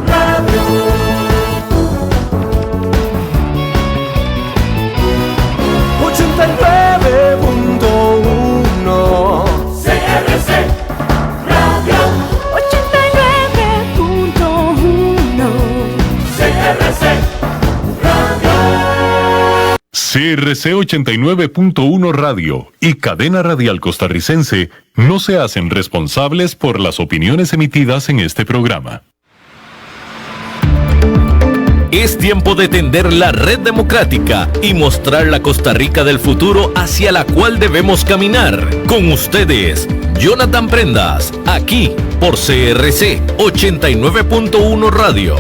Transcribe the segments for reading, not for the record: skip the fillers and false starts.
Radio. CRC Radio. 89.1. CRC Radio. CRC 89.1 Radio y Cadena Radial Costarricense no se hacen responsables por las opiniones emitidas en este programa. Es tiempo de tender la red democrática y mostrar la Costa Rica del futuro hacia la cual debemos caminar. Con ustedes, Jonathan Prendas, aquí por CRC 89.1 Radio.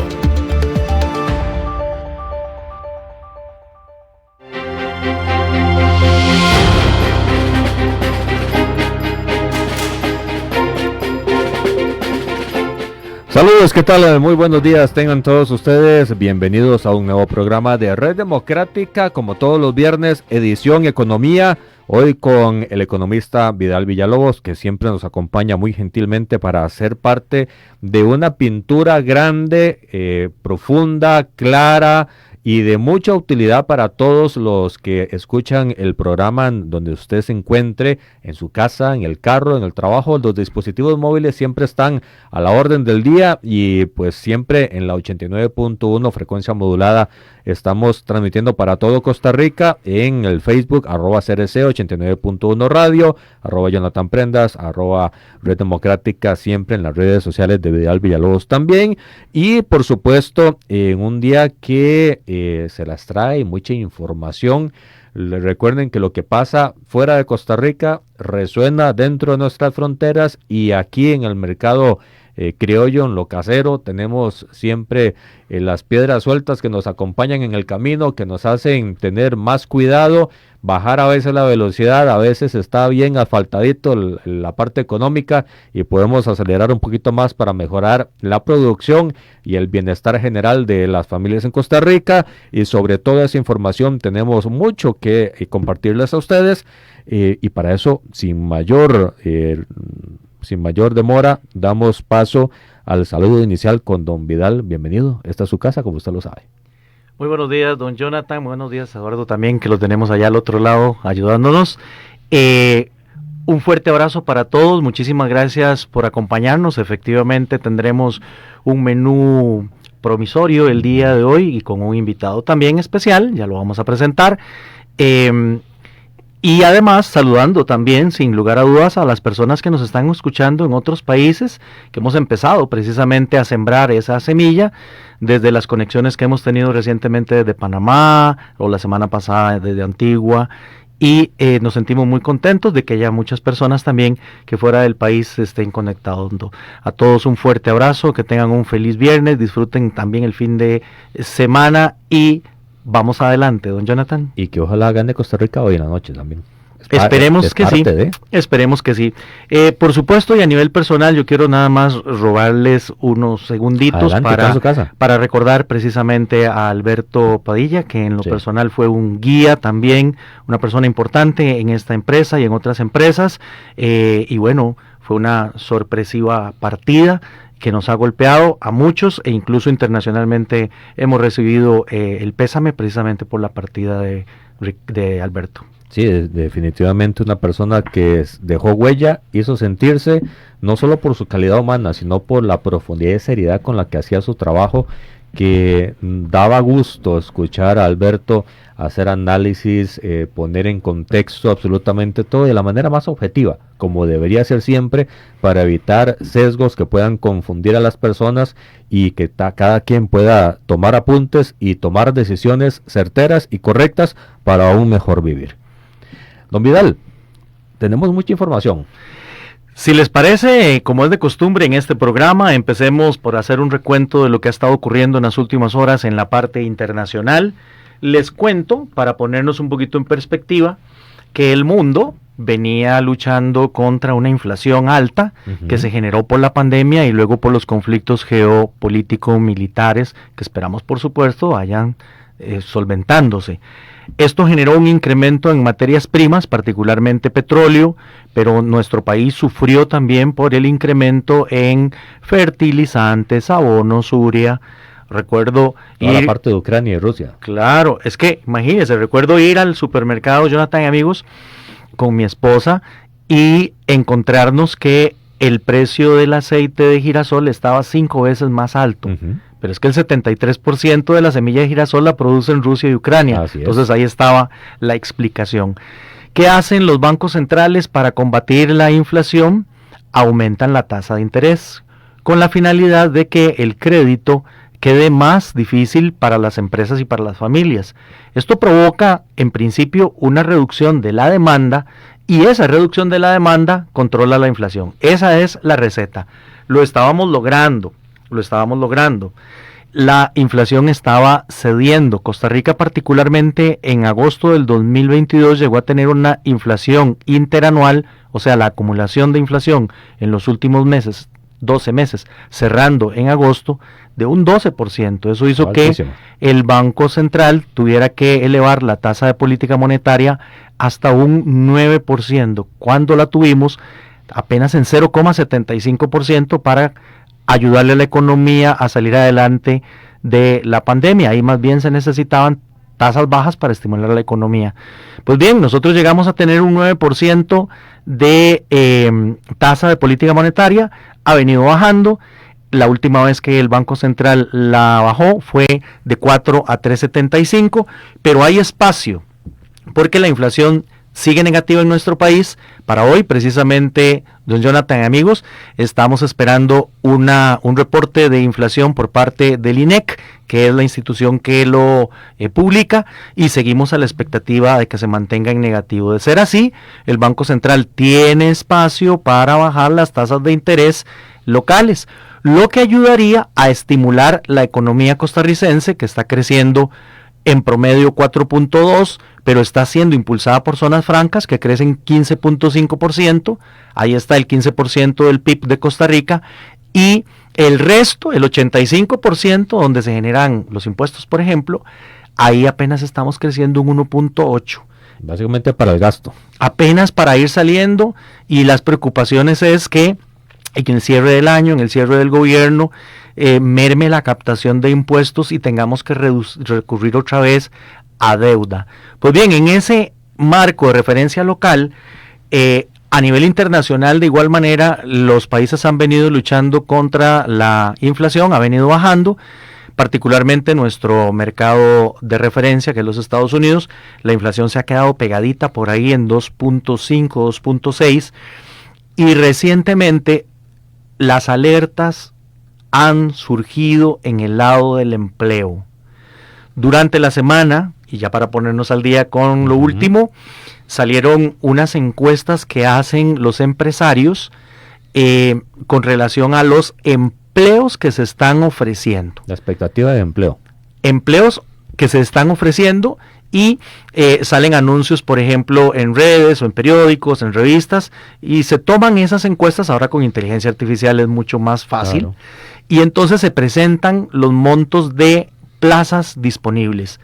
Saludos, ¿qué tal? Muy buenos días, tengan todos ustedes bienvenidos a un nuevo programa de Red Democrática, como todos los viernes, edición Economía, hoy con el economista Vidal Villalobos, que siempre nos acompaña muy gentilmente para ser parte de una pintura grande, profunda, clara, y de mucha utilidad para todos los que escuchan el programa donde usted se encuentre, en su casa, en el carro, en el trabajo. Los dispositivos móviles siempre están a la orden del día y pues siempre en la 89.1 frecuencia modulada estamos transmitiendo para todo Costa Rica en el Facebook, @CRC 89.1 Radio, @Jonathan Prendas, @Red Democrática, siempre en las redes sociales de Vidal Villalobos también. Y por supuesto, en un día que se las trae mucha información. Recuerden que lo que pasa fuera de Costa Rica resuena dentro de nuestras fronteras, y aquí en el mercado criollo, en lo casero, tenemos siempre las piedras sueltas que nos acompañan en el camino, que nos hacen tener más cuidado, bajar a veces la velocidad, a veces está bien asfaltadito la parte económica y podemos acelerar un poquito más para mejorar la producción y el bienestar general de las familias en Costa Rica. Y sobre toda esa información tenemos mucho que compartirles a ustedes, y para eso, sin mayor demora, damos paso al saludo inicial con don Vidal. Bienvenido, esta es su casa, como usted lo sabe. Muy buenos días, don Jonathan, buenos días, Eduardo, también, que lo tenemos allá al otro lado ayudándonos. Un fuerte abrazo para todos, muchísimas gracias por acompañarnos. Efectivamente tendremos un menú promisorio el día de hoy y con un invitado también especial, ya lo vamos a presentar. Y además saludando también, sin lugar a dudas, a las personas que nos están escuchando en otros países, que hemos empezado precisamente a sembrar esa semilla desde las conexiones que hemos tenido recientemente desde Panamá, o la semana pasada desde Antigua, y nos sentimos muy contentos de que haya muchas personas también que fuera del país se estén conectando. A todos un fuerte abrazo, que tengan un feliz viernes, disfruten también el fin de semana y vamos adelante, don Jonathan. Y que ojalá gane Costa Rica hoy en la noche también. Esperemos que sí, esperemos que sí. Por supuesto, y a nivel personal, yo quiero nada más robarles unos segunditos para recordar precisamente a Alberto Padilla, que en lo personal fue un guía también, una persona importante en esta empresa y en otras empresas, y bueno, fue una sorpresiva partida que nos ha golpeado a muchos, e incluso internacionalmente hemos recibido el pésame precisamente por la partida de Alberto. Sí, definitivamente una persona que dejó huella, hizo sentirse, no solo por su calidad humana, sino por la profundidad y seriedad con la que hacía su trabajo, que daba gusto escuchar a Alberto hacer análisis, poner en contexto absolutamente todo de la manera más objetiva, como debería ser siempre, para evitar sesgos que puedan confundir a las personas y que cada quien pueda tomar apuntes y tomar decisiones certeras y correctas para un mejor vivir. Don Vidal, tenemos mucha información. Si les parece, como es de costumbre en este programa, empecemos por hacer un recuento de lo que ha estado ocurriendo en las últimas horas en la parte internacional. Les cuento, para ponernos un poquito en perspectiva, que el mundo venía luchando contra una inflación alta que se generó por la pandemia y luego por los conflictos geopolíticos militares que esperamos, por supuesto, vayan solventándose. Esto generó un incremento en materias primas, particularmente petróleo, pero nuestro país sufrió también por el incremento en fertilizantes, abonos, urea. Recuerdo toda la parte de Ucrania y Rusia. Claro, es que imagínense, recuerdo ir al supermercado, Jonathan y amigos, con mi esposa y encontrarnos que el precio del aceite de girasol estaba 5 veces más alto. Pero es que el 73% de la semilla de girasol la producen Rusia y Ucrania. Entonces ahí estaba la explicación. ¿Qué hacen los bancos centrales para combatir la inflación? Aumentan la tasa de interés, con la finalidad de que el crédito quede más difícil para las empresas y para las familias. Esto provoca, en principio, una reducción de la demanda, y esa reducción de la demanda controla la inflación. Esa es la receta. Lo estábamos logrando. La inflación estaba cediendo. Costa Rica, particularmente en agosto del 2022, llegó a tener una inflación interanual, o sea, la acumulación de inflación en los últimos meses, 12 meses, cerrando en agosto, de un 12%. Eso hizo que el Banco Central tuviera que elevar la tasa de política monetaria hasta un 9%, cuando la tuvimos apenas en 0,75% para ayudarle a la economía a salir adelante de la pandemia. Ahí más bien se necesitaban tasas bajas para estimular a la economía. Pues bien, nosotros llegamos a tener un 9% de tasa de política monetaria, ha venido bajando. La última vez que el Banco Central la bajó fue de 4 a 3,75, pero hay espacio porque la inflación sigue negativa en nuestro país. Para hoy, precisamente, don Jonathan, amigos, estamos esperando un reporte de inflación por parte del INEC, que es la institución que lo publica, y seguimos a la expectativa de que se mantenga en negativo. De ser así, el Banco Central tiene espacio para bajar las tasas de interés locales, lo que ayudaría a estimular la economía costarricense, que está creciendo en promedio 4.2%, pero está siendo impulsada por zonas francas que crecen 15.5%, ahí está el 15% del PIB de Costa Rica, y el resto, el 85%, donde se generan los impuestos, por ejemplo, ahí apenas estamos creciendo un 1.8%. Básicamente para el gasto. Apenas para ir saliendo, y las preocupaciones es que en el cierre del año, en el cierre del gobierno, merme la captación de impuestos y tengamos que recurrir otra vez a deuda. Pues bien, en ese marco de referencia local, a nivel internacional, de igual manera, los países han venido luchando contra la inflación, ha venido bajando, particularmente nuestro mercado de referencia, que es los Estados Unidos. La inflación se ha quedado pegadita por ahí en 2.5, 2.6, y recientemente las alertas han surgido en el lado del empleo. Durante la semana, y ya para ponernos al día con lo último, salieron unas encuestas que hacen los empresarios con relación a los empleos que se están ofreciendo. La expectativa de empleo. Empleos que se están ofreciendo, y salen anuncios, por ejemplo, en redes o en periódicos, en revistas, y se toman esas encuestas. Ahora con inteligencia artificial es mucho más fácil, claro. Y entonces se presentan los montos de plazas disponibles,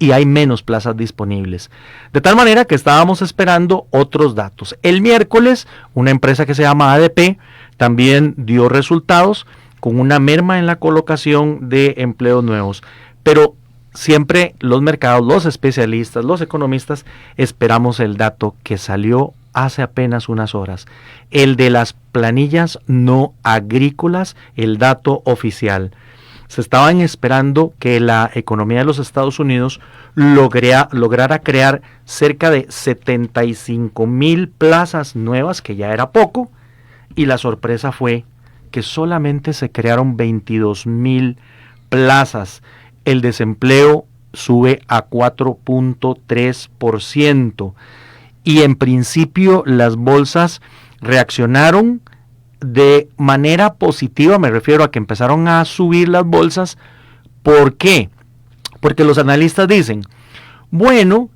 y hay menos plazas disponibles, de tal manera que estábamos esperando otros datos. El miércoles, una empresa que se llama ADP también dio resultados con una merma en la colocación de empleos nuevos, pero siempre los mercados, los especialistas, los economistas, esperamos el dato que salió hace apenas unas horas, el de las planillas no agrícolas, el dato oficial. Se estaban esperando que la economía de los Estados Unidos lograra crear cerca de 75,000 plazas nuevas, que ya era poco, y la sorpresa fue que solamente se crearon 22,000 plazas. El desempleo sube a 4.3%, y en principio las bolsas reaccionaron de manera positiva. Me refiero a que empezaron a subir las bolsas. ¿Por qué? Porque los analistas dicen, bueno,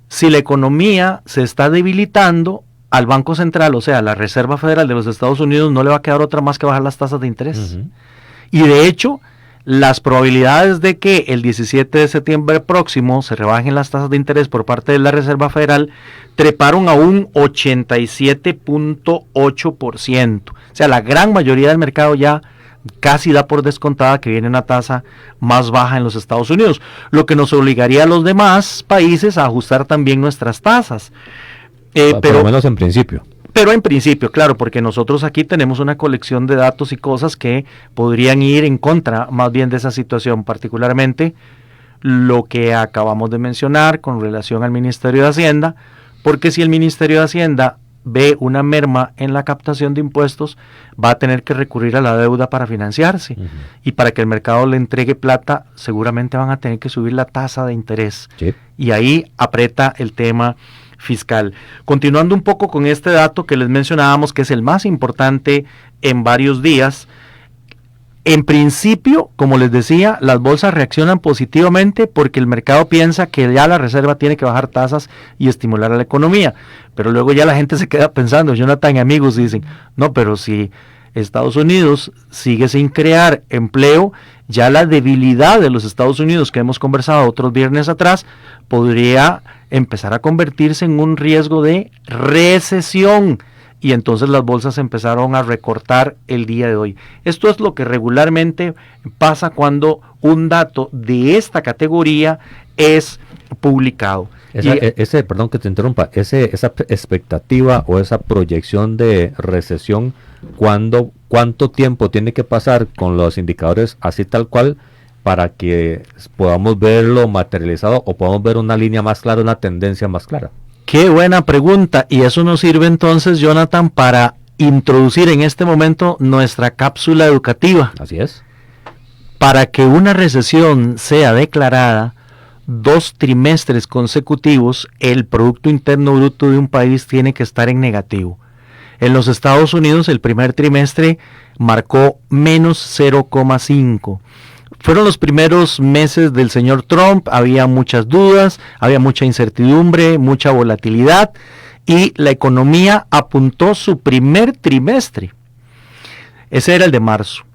si la economía se está debilitando, al Banco Central, o sea, la Reserva Federal de los Estados Unidos, no le va a quedar otra más que bajar las tasas de interés. Y de hecho, las probabilidades de que el 17 de septiembre próximo se rebajen las tasas de interés por parte de la Reserva Federal treparon a un 87.8%. O sea, la gran mayoría del mercado ya casi da por descontada que viene una tasa más baja en los Estados Unidos, lo que nos obligaría a los demás países a ajustar también nuestras tasas. Por lo menos en principio. Pero en principio, claro, porque nosotros aquí tenemos una colección de datos y cosas que podrían ir en contra más bien de esa situación, particularmente lo que acabamos de mencionar con relación al Ministerio de Hacienda, porque si el Ministerio de Hacienda ve una merma en la captación de impuestos, va a tener que recurrir a la deuda para financiarse. Y para que el mercado le entregue plata, seguramente van a tener que subir la tasa de interés. Sí. Y ahí aprieta el tema fiscal. Continuando un poco con este dato que les mencionábamos, que es el más importante en varios días, en principio, como les decía, las bolsas reaccionan positivamente porque el mercado piensa que ya la Reserva tiene que bajar tasas y estimular a la economía, pero luego ya la gente se queda pensando, Jonathan y amigos dicen, no, pero si Estados Unidos sigue sin crear empleo, ya la debilidad de los Estados Unidos que hemos conversado otros viernes atrás podría empezar a convertirse en un riesgo de recesión, y entonces las bolsas empezaron a recortar el día de hoy. Esto es lo que regularmente pasa cuando un dato de esta categoría es publicado. Perdón que te interrumpa, esa expectativa o esa proyección de recesión, ¿cuánto tiempo tiene que pasar con los indicadores así tal cual para que podamos verlo materializado o podamos ver una línea más clara, una tendencia más clara? Qué buena pregunta, y eso nos sirve entonces, Jonathan, para introducir en este momento nuestra cápsula educativa. Así es. Para que una recesión sea declarada, 2 trimestres consecutivos, el Producto Interno Bruto de un país tiene que estar en negativo. En los Estados Unidos, el primer trimestre marcó menos 0,5. Fueron los primeros meses del señor Trump, había muchas dudas, había mucha incertidumbre, mucha volatilidad, y la economía apuntó su primer trimestre. Ese era el de marzo.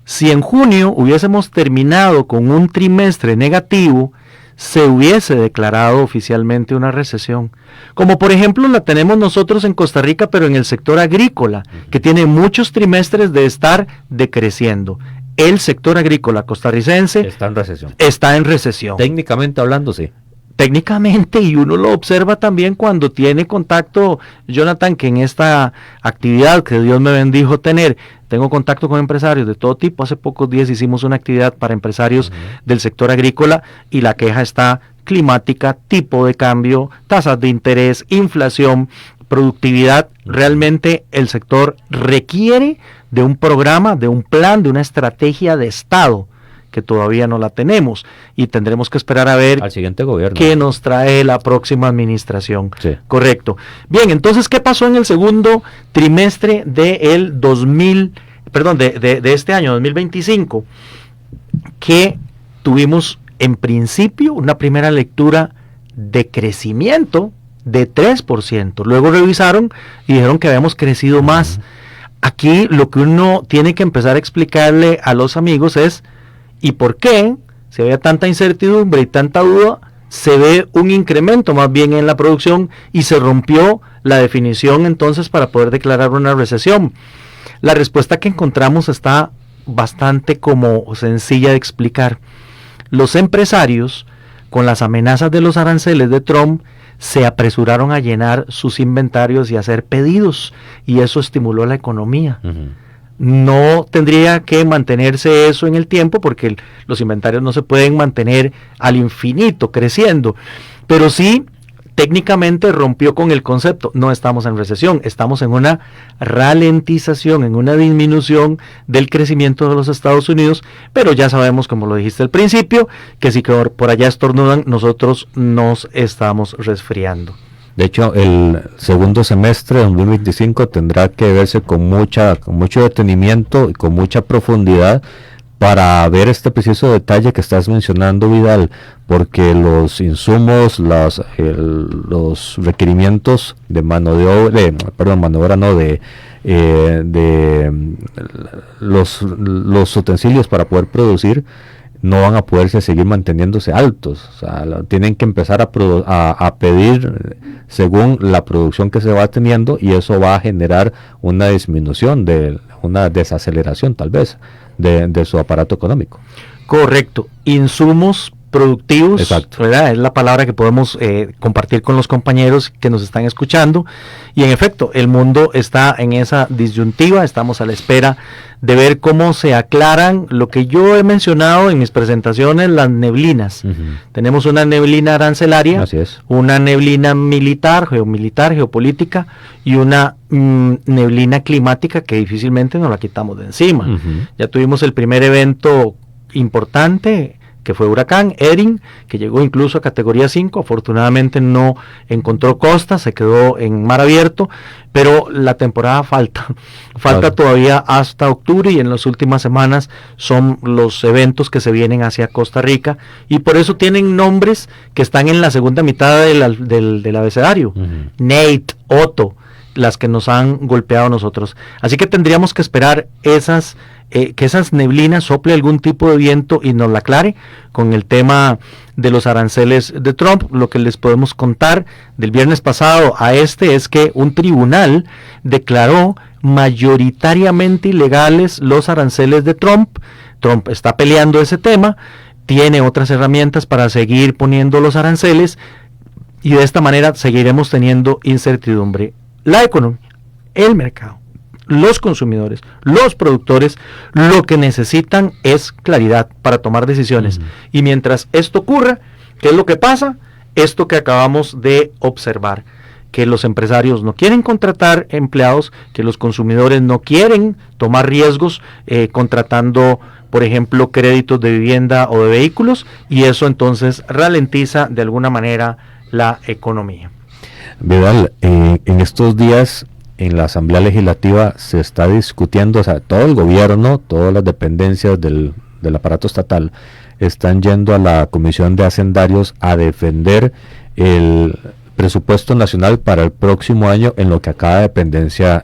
Si en junio hubiésemos terminado con un trimestre negativo, se hubiese declarado oficialmente una recesión. Como por ejemplo la tenemos nosotros en Costa Rica, pero en el sector agrícola, que tiene muchos trimestres de estar decreciendo. El sector agrícola costarricense está en recesión. Está en recesión. Técnicamente hablando, sí. Técnicamente, y uno lo observa también cuando tiene contacto, Jonathan, que en esta actividad que Dios me bendijo tener, tengo contacto con empresarios de todo tipo. Hace pocos días hicimos una actividad para empresarios del sector agrícola y la queja está climática, tipo de cambio, tasas de interés, inflación, productividad. Realmente el sector requiere de un programa, de un plan, de una estrategia de Estado, que todavía no la tenemos, y tendremos que esperar a ver al siguiente gobierno qué nos trae la próxima administración. Sí. Correcto. Bien, entonces, ¿qué pasó en el segundo trimestre de este año 2025? Que tuvimos en principio una primera lectura de crecimiento de 3%. Luego revisaron y dijeron que habíamos crecido más. Aquí lo que uno tiene que empezar a explicarle a los amigos es, ¿y por qué, si había tanta incertidumbre y tanta duda, se ve un incremento más bien en la producción y se rompió la definición entonces para poder declarar una recesión? La respuesta que encontramos está bastante como sencilla de explicar. Los empresarios, con las amenazas de los aranceles de Trump, se apresuraron a llenar sus inventarios y a hacer pedidos, y eso estimuló la economía. No tendría que mantenerse eso en el tiempo, porque los inventarios no se pueden mantener al infinito creciendo, pero sí técnicamente rompió con el concepto. No estamos en recesión, estamos en una ralentización, en una disminución del crecimiento de los Estados Unidos, pero ya sabemos, como lo dijiste al principio, que si por allá estornudan, nosotros nos estamos resfriando. De hecho, el segundo semestre de 2025 tendrá que verse con mucho detenimiento y con mucha profundidad, para ver este preciso detalle que estás mencionando, Vidal, porque los insumos, los requerimientos de mano de obra, los utensilios para poder producir no van a poderse seguir manteniéndose altos. O sea, tienen que empezar a pedir según la producción que se va teniendo, y eso va a generar una disminución, una desaceleración tal vez de su aparato económico. Correcto, insumos productivos, ¿verdad? Es la palabra que podemos compartir con los compañeros que nos están escuchando, y en efecto el mundo está en esa disyuntiva. Estamos a la espera de ver cómo se aclaran lo que yo he mencionado en mis presentaciones, las neblinas. Tenemos una neblina arancelaria, una neblina militar, geopolítica, y una neblina climática que difícilmente nos la quitamos de encima. Ya tuvimos el primer evento importante, que fue huracán Erin, que llegó incluso a categoría 5, afortunadamente no encontró costa, se quedó en mar abierto, pero la temporada falta todavía hasta octubre, y en las últimas semanas son los eventos que se vienen hacia Costa Rica, y por eso tienen nombres que están en la segunda mitad del abecedario. Nate, Otto, las que nos han golpeado a nosotros. Así que tendríamos que esperar que esas neblinas sople algún tipo de viento y nos la aclare. Con el tema de los aranceles de Trump, lo que les podemos contar del viernes pasado a es que un tribunal declaró mayoritariamente ilegales los aranceles de Trump. Trump está peleando ese tema, tiene otras herramientas para seguir poniendo los aranceles, y de esta manera seguiremos teniendo incertidumbre. La economía, el mercado, los consumidores, los productores, lo que necesitan es claridad para tomar decisiones. Y mientras esto ocurra, ¿qué es lo que pasa? Esto que acabamos de observar, que los empresarios no quieren contratar empleados, que los consumidores no quieren tomar riesgos contratando, por ejemplo, créditos de vivienda o de vehículos, y eso entonces ralentiza de alguna manera la economía. Vidal, en estos días en la Asamblea Legislativa se está discutiendo, o sea, todo el gobierno, todas las dependencias del aparato estatal están yendo a la Comisión de Hacendarios a defender el presupuesto nacional para el próximo año en lo que a cada dependencia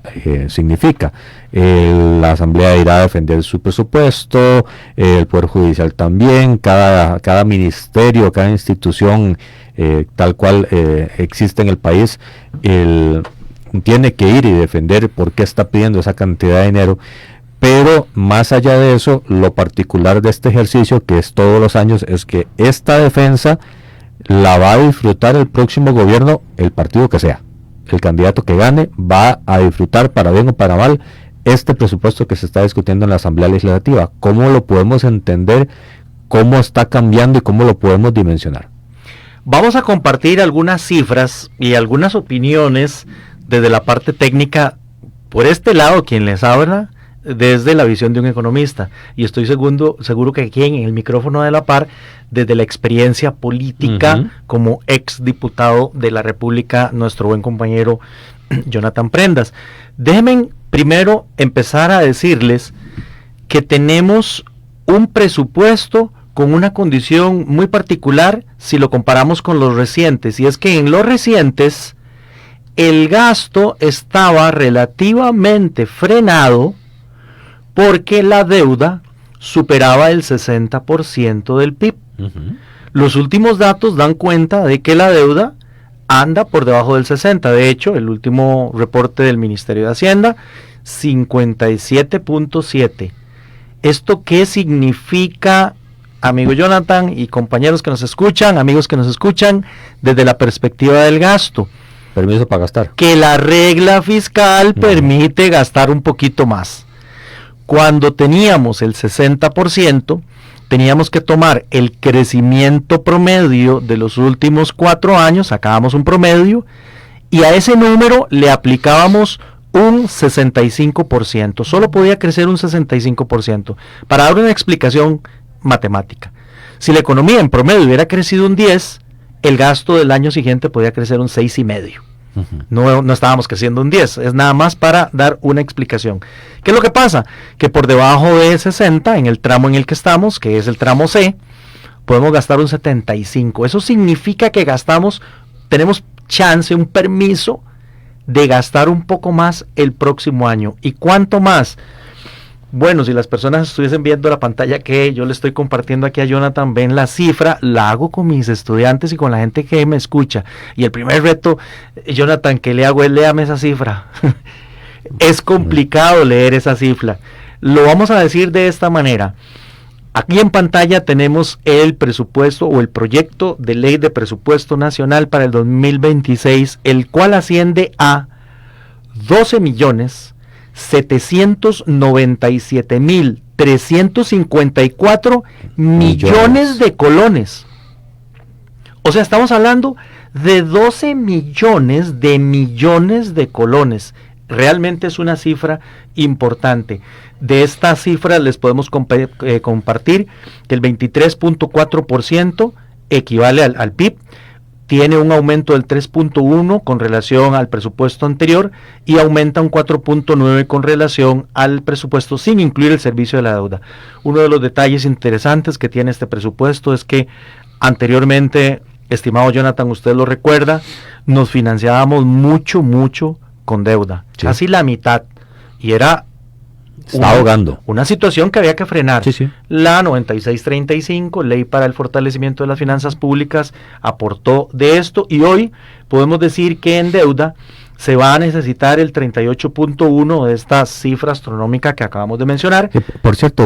significa. La Asamblea irá a defender su presupuesto, el Poder Judicial también, cada ministerio, cada institución tal cual existe en el país, tiene que ir y defender por qué está pidiendo esa cantidad de dinero. Pero más allá de eso, lo particular de este ejercicio, que es todos los años, es que esta defensa la va a disfrutar el próximo gobierno, el partido que sea. El candidato que gane va a disfrutar, para bien o para mal, este presupuesto que se está discutiendo en la Asamblea Legislativa. ¿Cómo lo podemos entender? ¿Cómo está cambiando y cómo lo podemos dimensionar? Vamos a compartir algunas cifras y algunas opiniones desde la parte técnica, por este lado quien les habla, desde la visión de un economista, y estoy seguro que aquí en el micrófono de la par, desde la experiencia política como ex diputado de la República, nuestro buen compañero Jonathan Prendas. Déjenme primero empezar a decirles que tenemos un presupuesto con una condición muy particular si lo comparamos con los recientes, y es que en los recientes el gasto estaba relativamente frenado porque la deuda superaba el 60% del PIB. Los últimos datos dan cuenta de que la deuda anda por debajo del 60%. De hecho, el último reporte del Ministerio de Hacienda, 57.7%. ¿Esto qué significa, amigo Jonathan y compañeros que nos escuchan, amigos que nos escuchan, desde la perspectiva del gasto? Permiso para gastar. Que la regla fiscal permite gastar un poquito más. Cuando teníamos el 60%, teníamos que tomar el crecimiento promedio de los últimos 4 años, sacábamos un promedio, y a ese número le aplicábamos un 65%. Solo podía crecer un 65%. Para dar una explicación matemática, si la economía en promedio hubiera crecido un 10%, el gasto del año siguiente podía crecer un 6,5%. No estábamos creciendo un 10, es nada más para dar una explicación. ¿Qué es lo que pasa? Que por debajo de 60, en el tramo en el que estamos, que es el tramo C, podemos gastar un 75. Eso significa que tenemos chance, un permiso de gastar un poco más el próximo año. ¿Y cuánto más? Bueno, si las personas estuviesen viendo la pantalla que yo le estoy compartiendo aquí a Jonathan, ven la cifra, la hago con mis estudiantes y con la gente que me escucha. Y el primer reto, Jonathan, que le hago es léame esa cifra. Es complicado leer esa cifra. Lo vamos a decir de esta manera. Aquí en pantalla tenemos el presupuesto o el proyecto de ley de presupuesto nacional para el 2026, el cual asciende a 12.797.354 millones de colones. O sea, estamos hablando de 12 millones de colones. Realmente es una cifra importante. De esta cifra les podemos compartir que el 23.4% equivale al PIB, tiene un aumento del 3.1 con relación al presupuesto anterior y aumenta un 4.9 con relación al presupuesto sin incluir el servicio de la deuda. Uno de los detalles interesantes que tiene este presupuesto es que anteriormente, estimado Jonathan, usted lo recuerda, nos financiábamos mucho con deuda, sí, casi la mitad, y era ahogando. Una situación que había que frenar. Sí. La 9635, Ley para el Fortalecimiento de las Finanzas Públicas, aportó de esto, y hoy podemos decir que en deuda se va a necesitar el 38.1 de esta cifra astronómica que acabamos de mencionar. Por cierto,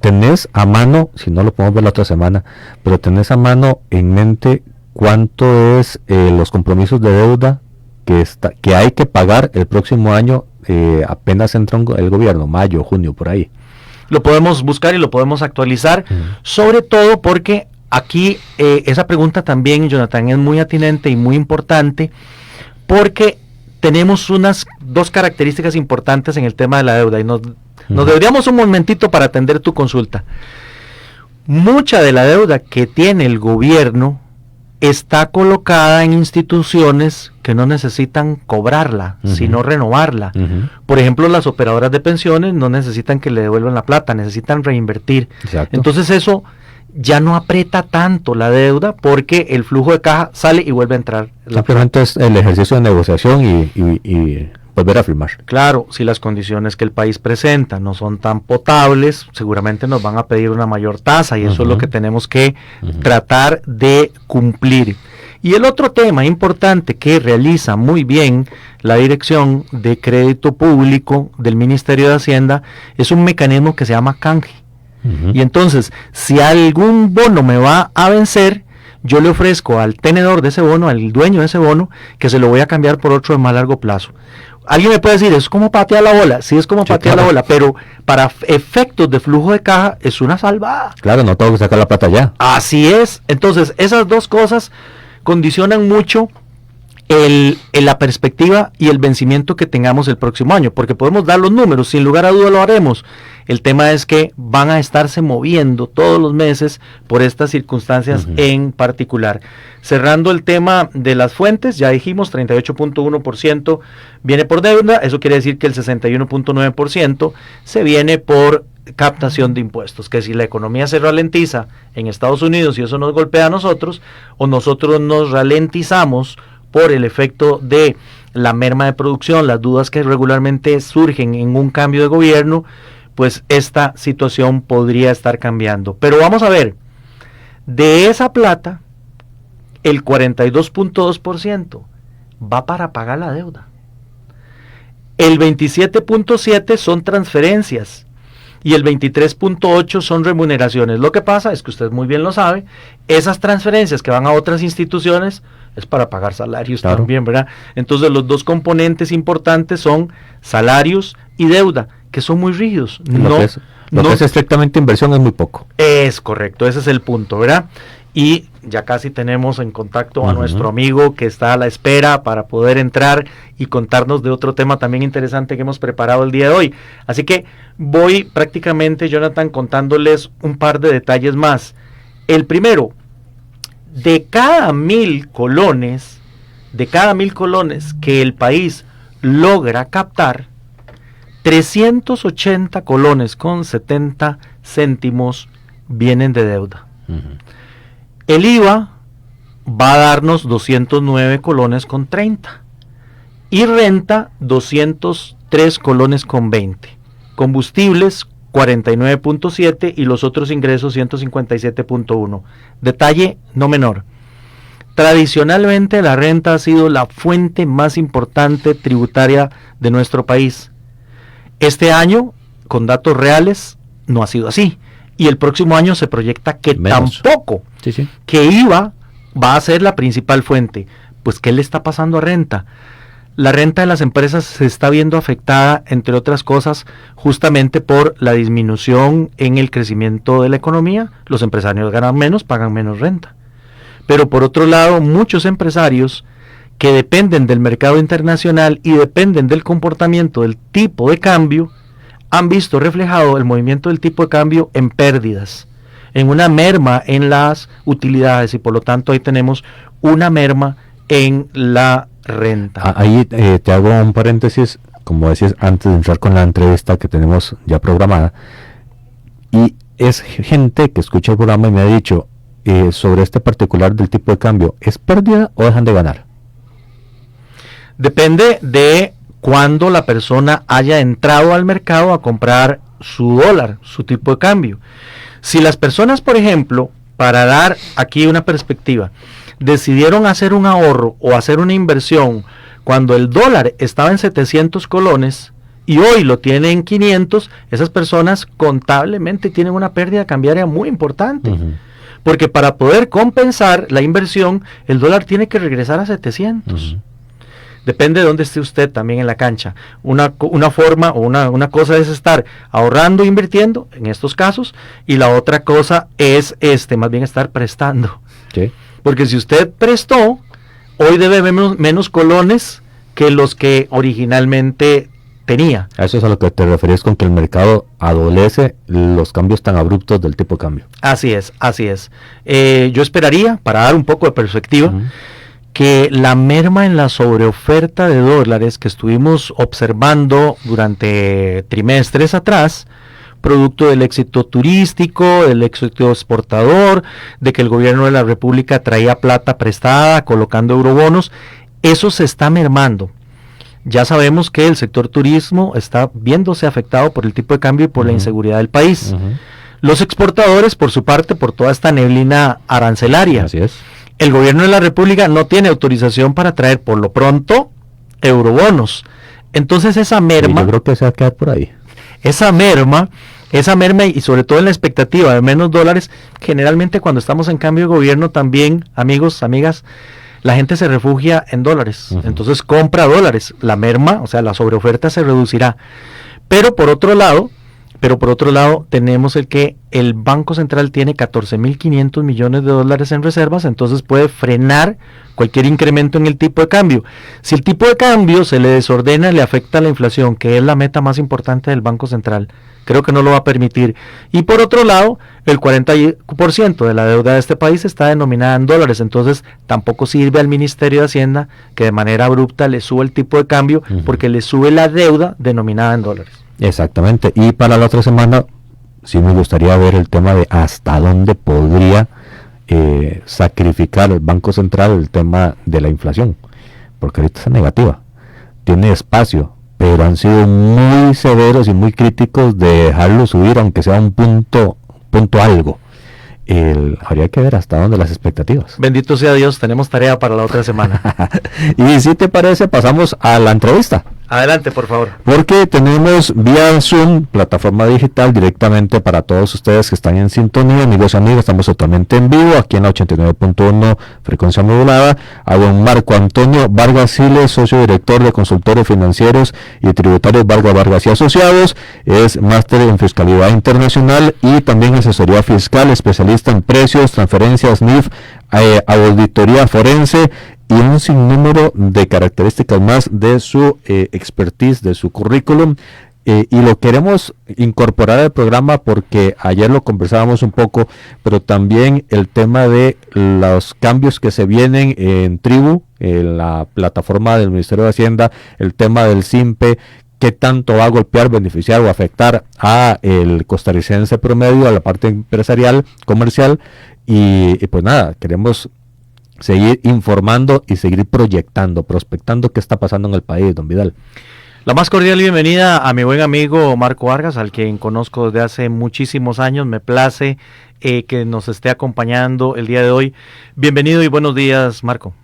tenés a mano, si no lo podemos ver la otra semana, pero tenés a mano en mente cuánto es los compromisos de deuda que hay que pagar el próximo año, apenas entra el gobierno, mayo, junio, por ahí. Lo podemos buscar y lo podemos actualizar, sobre todo porque aquí esa pregunta también, Jonathan, es muy atinente y muy importante, porque tenemos unas dos características importantes en el tema de la deuda, y nos deberíamos un momentito para atender tu consulta. Mucha de la deuda que tiene el gobierno está colocada en instituciones que no necesitan cobrarla, sino renovarla. Por ejemplo, las operadoras de pensiones no necesitan que le devuelvan la plata, necesitan reinvertir. Exacto. Entonces eso ya no aprieta tanto la deuda, porque el flujo de caja sale y vuelve a entrar. Simplemente es el ejercicio de negociación y volver a firmar. Claro, si las condiciones que el país presenta no son tan potables, seguramente nos van a pedir una mayor tasa, y eso es lo que tenemos que tratar de cumplir. Y el otro tema importante que realiza muy bien la Dirección de Crédito Público del Ministerio de Hacienda es un mecanismo que se llama canje. Y entonces, si algún bono me va a vencer, yo le ofrezco al tenedor de ese bono, al dueño de ese bono, que se lo voy a cambiar por otro de más largo plazo. Alguien me puede decir, ¿es como patear la bola? Sí, es como patear la bola, pero para efectos de flujo de caja es una salvada. Claro, no tengo que sacar la plata ya. Así es. Entonces, esas dos cosas condicionan mucho la perspectiva y el vencimiento que tengamos el próximo año, porque podemos dar los números, sin lugar a duda lo haremos. El tema es que van a estarse moviendo todos los meses por estas circunstancias en particular. Cerrando el tema de las fuentes, ya dijimos 38.1% viene por deuda, eso quiere decir que el 61.9% se viene por captación de impuestos, que si la economía se ralentiza en Estados Unidos y eso nos golpea a nosotros, o nosotros nos ralentizamos por el efecto de la merma de producción, las dudas que regularmente surgen en un cambio de gobierno, pues esta situación podría estar cambiando. Pero vamos a ver, de esa plata, el 42.2% va para pagar la deuda. El 27.7% son transferencias y el 23.8% son remuneraciones. Lo que pasa es que usted muy bien lo sabe, esas transferencias que van a otras instituciones es para pagar salarios, claro, también, ¿verdad? Entonces los dos componentes importantes son salarios y deuda, que son muy rígidos. Lo que es estrictamente inversión es muy poco. Es correcto, ese es el punto, ¿verdad? Y ya casi tenemos en contacto a nuestro amigo que está a la espera para poder entrar y contarnos de otro tema también interesante que hemos preparado el día de hoy. Así que voy prácticamente, Jonathan, contándoles un par de detalles más. El primero, de cada 1,000 colones de cada 1.000 colones que el país logra captar, 380 colones con 70 céntimos vienen de deuda. El IVA va a darnos 209 colones con 30 y renta 203 colones con 20, combustibles 49.7 y los otros ingresos 157.1. Detalle no menor: tradicionalmente la renta ha sido la fuente más importante tributaria de nuestro país. Este año, con datos reales, no ha sido así, y el próximo año se proyecta que menos. Tampoco, que IVA va a ser la principal fuente. Pues, ¿qué le está pasando a renta? La renta de las empresas se está viendo afectada, entre otras cosas, justamente por la disminución en el crecimiento de la economía. Los empresarios ganan menos, pagan menos renta. Pero por otro lado, muchos empresarios que dependen del mercado internacional y dependen del comportamiento del tipo de cambio, han visto reflejado el movimiento del tipo de cambio en pérdidas, en una merma en las utilidades, y por lo tanto ahí tenemos una merma en la renta. Ahí te hago un paréntesis, como decías antes de entrar con la entrevista que tenemos ya programada, y es gente que escucha el programa y me ha dicho sobre este particular del tipo de cambio, ¿es pérdida o dejan de ganar? Depende de cuándo la persona haya entrado al mercado a comprar su dólar, su tipo de cambio. Si las personas, por ejemplo, para dar aquí una perspectiva, decidieron hacer un ahorro o hacer una inversión cuando el dólar estaba en 700 colones y hoy lo tiene en 500, esas personas contablemente tienen una pérdida cambiaria muy importante. Porque para poder compensar la inversión, el dólar tiene que regresar a 700. Depende de dónde esté usted también en la cancha. Una forma o una cosa es estar ahorrando, invirtiendo, en estos casos, y la otra cosa es más bien estar prestando. ¿Qué? Porque si usted prestó, hoy debe menos colones que los que originalmente tenía. A eso es a lo que te referís con que el mercado adolece los cambios tan abruptos del tipo de cambio. Así es. Yo esperaría, para dar un poco de perspectiva, que la merma en la sobreoferta de dólares que estuvimos observando durante trimestres atrás, producto del éxito turístico, del éxito exportador, de que el gobierno de la República traía plata prestada, colocando eurobonos, eso se está mermando. Ya sabemos que el sector turismo está viéndose afectado por el tipo de cambio y por la inseguridad del país. Los exportadores, por su parte, por toda esta neblina arancelaria. Así es. El gobierno de la República no tiene autorización para traer, por lo pronto, eurobonos. Entonces esa merma... Yo creo que se va a quedar por ahí. Esa merma y sobre todo en la expectativa de menos dólares, generalmente cuando estamos en cambio de gobierno también, amigos, amigas, la gente se refugia en dólares, entonces compra dólares, la merma, o sea, la sobreoferta se reducirá. Pero por otro lado tenemos que el Banco Central tiene 14.500 millones de dólares en reservas, entonces puede frenar cualquier incremento en el tipo de cambio. Si el tipo de cambio se le desordena, le afecta a la inflación, que es la meta más importante del Banco Central. Creo que no lo va a permitir. Y por otro lado, el 40% de la deuda de este país está denominada en dólares, entonces tampoco sirve al Ministerio de Hacienda que de manera abrupta le suba el tipo de cambio, porque le sube la deuda denominada en dólares. Exactamente, y para la otra semana sí me gustaría ver el tema de hasta dónde podría sacrificar el Banco Central el tema de la inflación, porque ahorita está negativa, tiene espacio, pero han sido muy severos y muy críticos de dejarlo subir, aunque sea un punto algo. Habría que ver hasta dónde las expectativas. Bendito sea Dios, tenemos tarea para la otra semana. Y si te parece, pasamos a la entrevista. Adelante, por favor. Porque tenemos vía Zoom, plataforma digital, directamente para todos ustedes que están en sintonía, amigos y amigas. Estamos totalmente en vivo, aquí en la 89.1 frecuencia modulada, a don Marco Antonio Vargas Siles, socio director de consultores financieros y tributarios Vargas y Asociados. Es máster en fiscalidad internacional y también asesoría fiscal, especialista en precios, transferencias, NIF, auditoría forense y un sinnúmero de características más de su expertise, de su currículum. y lo queremos incorporar al programa porque ayer lo conversábamos un poco, pero también el tema de los cambios que se vienen en Tribu, en la plataforma del Ministerio de Hacienda, el tema del SIMPE, qué tanto va a golpear, beneficiar o afectar a el costarricense promedio, a la parte empresarial, comercial, y pues nada, queremos seguir informando y seguir prospectando qué está pasando en el país, don Vidal. La más cordial bienvenida a mi buen amigo Marco Vargas, al quien conozco desde hace muchísimos años. Me place que nos esté acompañando el día de hoy. Bienvenido y buenos días, Marco.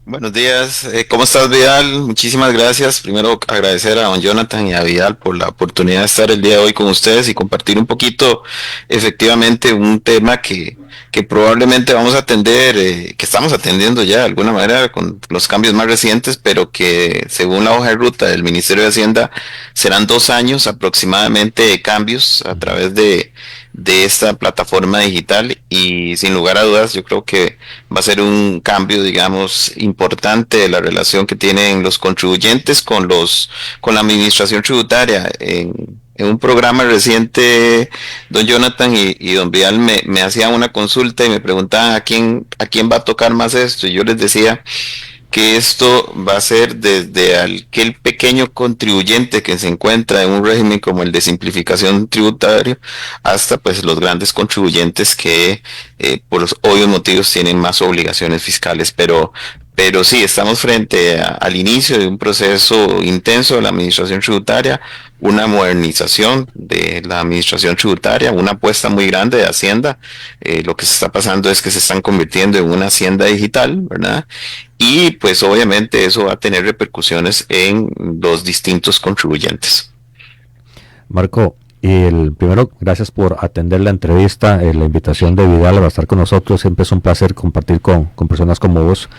Buenos días, ¿cómo estás, Vidal? Muchísimas gracias. Primero agradecer a don Jonathan y a Vidal por la oportunidad de estar el día de hoy con ustedes y compartir un poquito, efectivamente, un tema que probablemente vamos a atender, que estamos atendiendo ya de alguna manera con los cambios más recientes, pero que según la hoja de ruta del Ministerio de Hacienda serán 2 años aproximadamente de cambios a través de esta plataforma digital, y sin lugar a dudas yo creo que va a ser un cambio, digamos, importante de la relación que tienen los contribuyentes con la administración tributaria. En un programa reciente, don Jonathan y don Vidal me hacían una consulta y me preguntaban a quién va a tocar más esto, y yo les decía que esto va a ser desde aquel pequeño contribuyente que se encuentra en un régimen como el de simplificación tributaria hasta pues los grandes contribuyentes que por los obvios motivos tienen más obligaciones fiscales, pero sí, estamos frente al inicio de un proceso intenso de la administración tributaria, una modernización de la administración tributaria, una apuesta muy grande de Hacienda. Lo que se está pasando es que se están convirtiendo en una Hacienda digital, ¿verdad? Y pues obviamente eso va a tener repercusiones en los distintos contribuyentes. Marco, primero, gracias por atender la entrevista, la invitación de Vidal a estar con nosotros. Siempre es un placer compartir con personas como vos.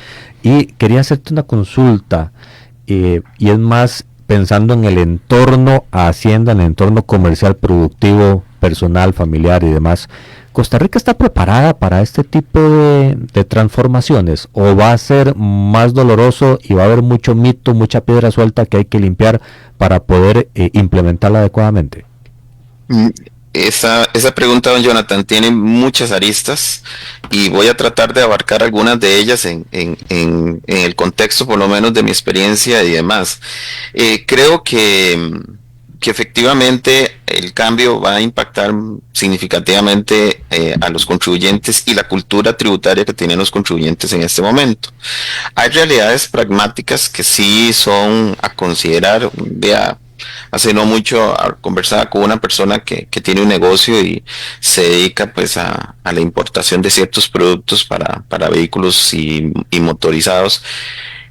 Y quería hacerte una consulta, y es más pensando en el entorno a Hacienda, en el entorno comercial, productivo, personal, familiar y demás. ¿Costa Rica está preparada para este tipo de transformaciones o va a ser más doloroso y va a haber mucho mito, mucha piedra suelta que hay que limpiar para poder implementarla adecuadamente? Esa pregunta, don Jonathan, tiene muchas aristas y voy a tratar de abarcar algunas de ellas en el contexto, por lo menos, de mi experiencia y demás. Creo que efectivamente el cambio va a impactar significativamente a los contribuyentes y la cultura tributaria que tienen los contribuyentes en este momento. Hay realidades pragmáticas que sí son a considerar. Hace no mucho conversaba con una persona que tiene un negocio y se dedica pues a la importación de ciertos productos para vehículos y motorizados.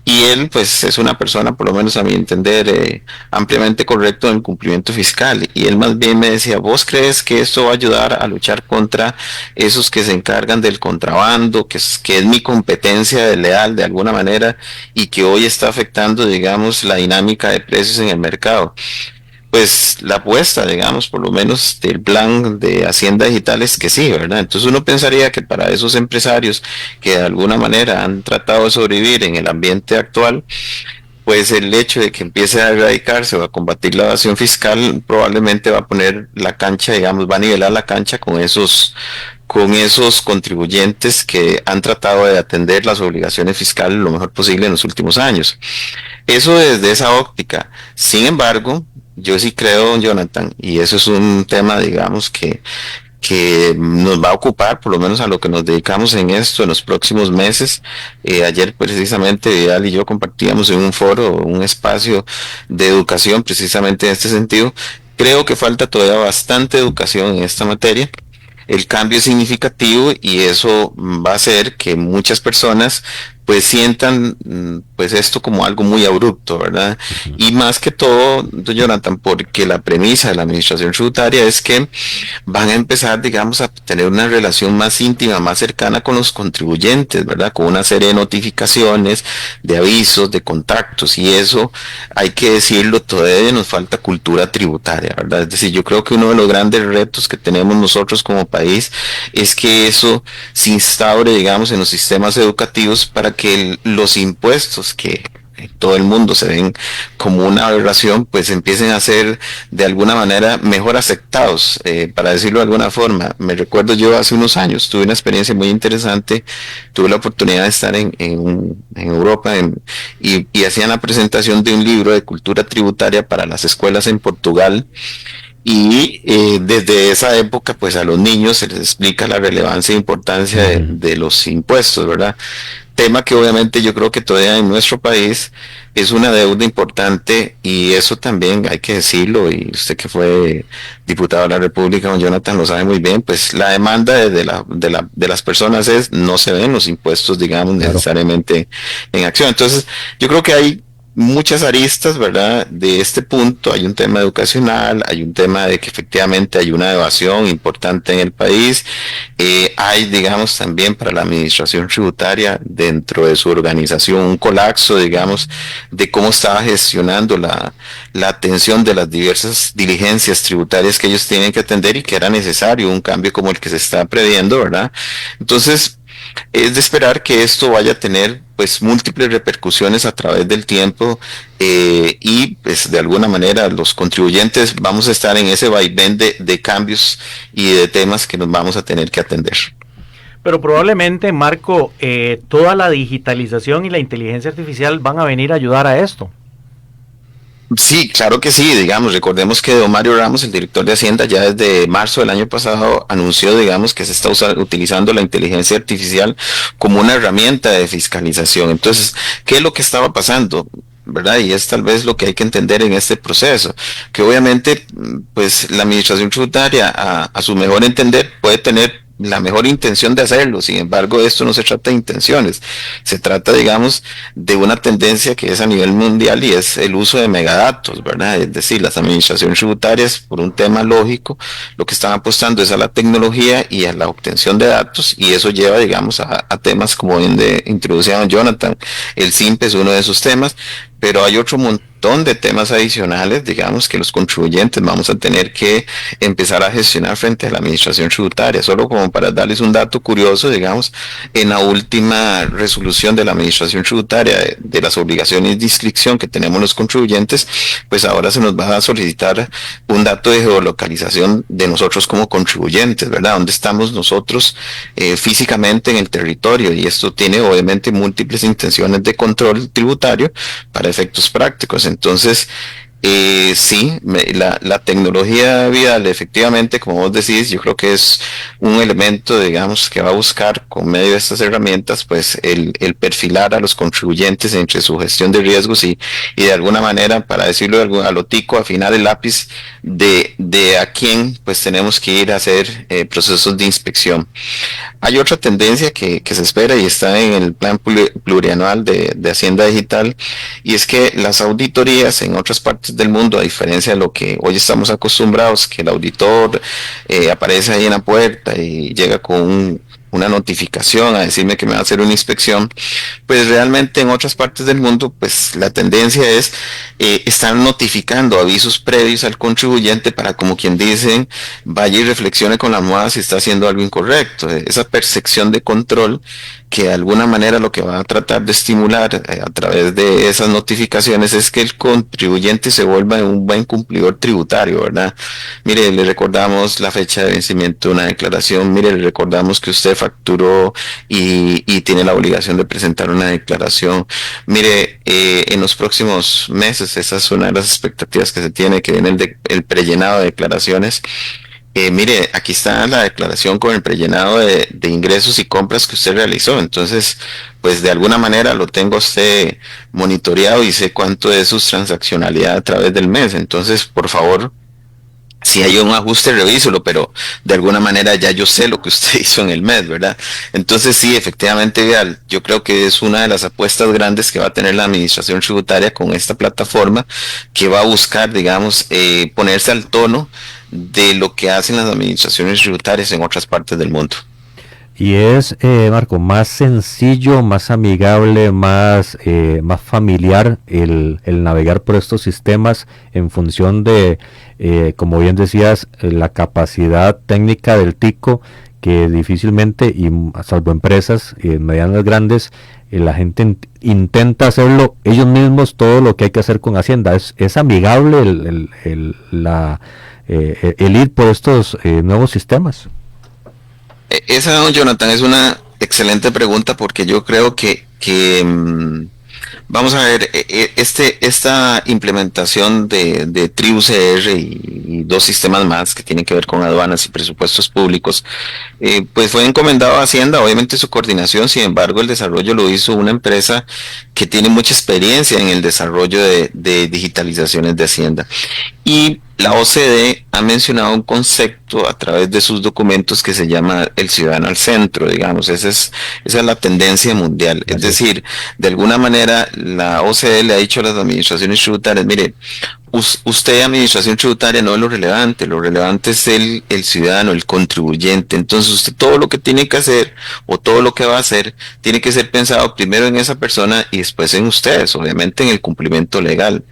Y él, pues, es una persona, por lo menos a mi entender, ampliamente correcto en el cumplimiento fiscal. Y él más bien me decía, ¿vos crees que esto va a ayudar a luchar contra esos que se encargan del contrabando, que es mi competencia desleal de alguna manera y que hoy está afectando, digamos, la dinámica de precios en el mercado? Pues la apuesta, digamos, por lo menos del plan de Hacienda Digital es que sí, ¿verdad? Entonces uno pensaría que para esos empresarios que de alguna manera han tratado de sobrevivir en el ambiente actual, pues el hecho de que empiece a erradicarse o a combatir la evasión fiscal probablemente va a poner la cancha, digamos, va a nivelar la cancha con esos contribuyentes que han tratado de atender las obligaciones fiscales lo mejor posible en los últimos años. Eso desde esa óptica. Sin embargo, yo sí creo, don Jonathan, y eso es un tema, digamos, que nos va a ocupar, por lo menos a lo que nos dedicamos en esto en los próximos meses. Ayer precisamente Vidal y yo compartíamos en un foro, un espacio de educación precisamente en este sentido. Creo que falta todavía bastante educación en esta materia. El cambio es significativo y eso va a hacer que muchas personas pues sientan pues esto como algo muy abrupto, ¿verdad? Uh-huh. Y más que todo, don Jonathan, porque la premisa de la administración tributaria es que van a empezar, digamos, a tener una relación más íntima, más cercana con los contribuyentes, ¿verdad? Con una serie de notificaciones, de avisos, de contactos, y eso, hay que decirlo, todavía nos falta cultura tributaria, ¿verdad? Es decir, yo creo que uno de los grandes retos que tenemos nosotros como país es que eso se instaure, digamos, en los sistemas educativos para que los impuestos que todo el mundo se ven como una aberración, pues empiecen a ser de alguna manera mejor aceptados, para decirlo de alguna forma. Me recuerdo yo hace unos años, tuve una experiencia muy interesante, tuve la oportunidad de estar en Europa y hacían la presentación de un libro de cultura tributaria para las escuelas en Portugal. Y desde esa época, pues a los niños se les explica la relevancia e importancia de los impuestos, ¿verdad? Tema que obviamente yo creo que todavía en nuestro país es una deuda importante, y eso también hay que decirlo, y usted que fue diputado de la República, don Jonathan, lo sabe muy bien, pues la demanda de las personas es: no se ven los impuestos, digamos, necesariamente en acción. Entonces, yo creo que hay muchas aristas, ¿verdad? De este punto hay un tema educacional, hay un tema de que efectivamente hay una evasión importante en el país, hay, digamos, también para la administración tributaria dentro de su organización un colapso, digamos, de cómo estaba gestionando la atención de las diversas diligencias tributarias que ellos tienen que atender, y que era necesario un cambio como el que se está previendo, ¿verdad? Entonces, es de esperar que esto vaya a tener pues múltiples repercusiones a través del tiempo, y pues de alguna manera los contribuyentes vamos a estar en ese vaivén de cambios y de temas que nos vamos a tener que atender. Pero probablemente, Marco, toda la digitalización y la inteligencia artificial van a venir a ayudar a esto. Sí, claro que sí, digamos, recordemos que don Mario Ramos, el director de Hacienda, ya desde marzo del año pasado anunció, digamos, que se está utilizando la inteligencia artificial como una herramienta de fiscalización. Entonces, ¿qué es lo que estaba pasando? ¿Verdad? Y es tal vez lo que hay que entender en este proceso, que obviamente, pues la administración tributaria, a su mejor entender, puede tener la mejor intención de hacerlo. Sin embargo, esto no se trata de intenciones, se trata, digamos, de una tendencia que es a nivel mundial, y es el uso de megadatos, ¿verdad? Es decir, las administraciones tributarias, por un tema lógico, lo que están apostando es a la tecnología y a la obtención de datos, y eso lleva, digamos, a temas como bien introducía don Jonathan. El SIMPE es uno de esos temas, pero hay otro montón de temas adicionales, digamos, que los contribuyentes vamos a tener que empezar a gestionar frente a la administración tributaria. Solo como para darles un dato curioso, digamos, en la última resolución de la administración tributaria de las obligaciones de inscripción que tenemos los contribuyentes, pues ahora se nos va a solicitar un dato de geolocalización de nosotros como contribuyentes, ¿verdad? ¿Dónde estamos nosotros físicamente en el territorio? Y esto tiene obviamente múltiples intenciones de control tributario para efectos prácticos. Entonces, sí, la tecnología Vidal, efectivamente, como vos decís, yo creo que es un elemento, digamos, que va a buscar con medio de estas herramientas, pues el perfilar a los contribuyentes entre su gestión de riesgos y de alguna manera, para decirlo a lo tico, afinar el lápiz de a quién pues tenemos que ir a hacer procesos de inspección. Hay otra tendencia que se espera y está en el plan plurianual de Hacienda Digital, y es que las auditorías en otras partes del mundo, a diferencia de lo que hoy estamos acostumbrados, que el auditor aparece ahí en la puerta y llega con una notificación a decirme que me va a hacer una inspección, pues realmente en otras partes del mundo, pues la tendencia es estar notificando avisos previos al contribuyente para, como quien dicen, vaya y reflexione con la almohada si está haciendo algo incorrecto. Esa percepción de control que de alguna manera lo que va a tratar de estimular a través de esas notificaciones es que el contribuyente se vuelva un buen cumplidor tributario, ¿verdad? Mire, le recordamos la fecha de vencimiento de una declaración, mire, le recordamos que usted facturó y tiene la obligación de presentar una declaración. Mire, en los próximos meses, esa es una de las expectativas que se tiene, que viene el prellenado de declaraciones. Mire, aquí está la declaración con el prellenado de ingresos y compras que usted realizó. Entonces, pues de alguna manera lo tengo usted monitoreado y sé cuánto es su transaccionalidad a través del mes. Entonces, por favor, si hay un ajuste, revíselo, pero de alguna manera ya yo sé lo que usted hizo en el mes, ¿verdad? Entonces sí, efectivamente, Vidal, yo creo que es una de las apuestas grandes que va a tener la administración tributaria con esta plataforma, que va a buscar, digamos, ponerse al tono de lo que hacen las administraciones tributarias en otras partes del mundo. Y es, Marco, más sencillo, más amigable, más familiar el navegar por estos sistemas en función de, como bien decías, la capacidad técnica del tico, que difícilmente, y salvo empresas medianas grandes, la gente intenta hacerlo ellos mismos todo lo que hay que hacer con Hacienda. ¿Es amigable el ir por estos nuevos sistemas? Esa, don Jonathan, es una excelente pregunta, porque yo creo que vamos a ver, esta implementación de TribuCR y dos sistemas más que tienen que ver con aduanas y presupuestos públicos, pues fue encomendado a Hacienda, obviamente su coordinación. Sin embargo, el desarrollo lo hizo una empresa que tiene mucha experiencia en el desarrollo de digitalizaciones de Hacienda. Y la OCDE ha mencionado un concepto a través de sus documentos que se llama el ciudadano al centro, digamos. Esa es la tendencia mundial. Es decir, de alguna manera la OCDE le ha dicho a las administraciones tributarias: mire, usted, administración tributaria, no es lo relevante es el ciudadano, el contribuyente. Entonces usted todo lo que tiene que hacer, o todo lo que va a hacer, tiene que ser pensado primero en esa persona y después en ustedes, obviamente en el cumplimiento legal.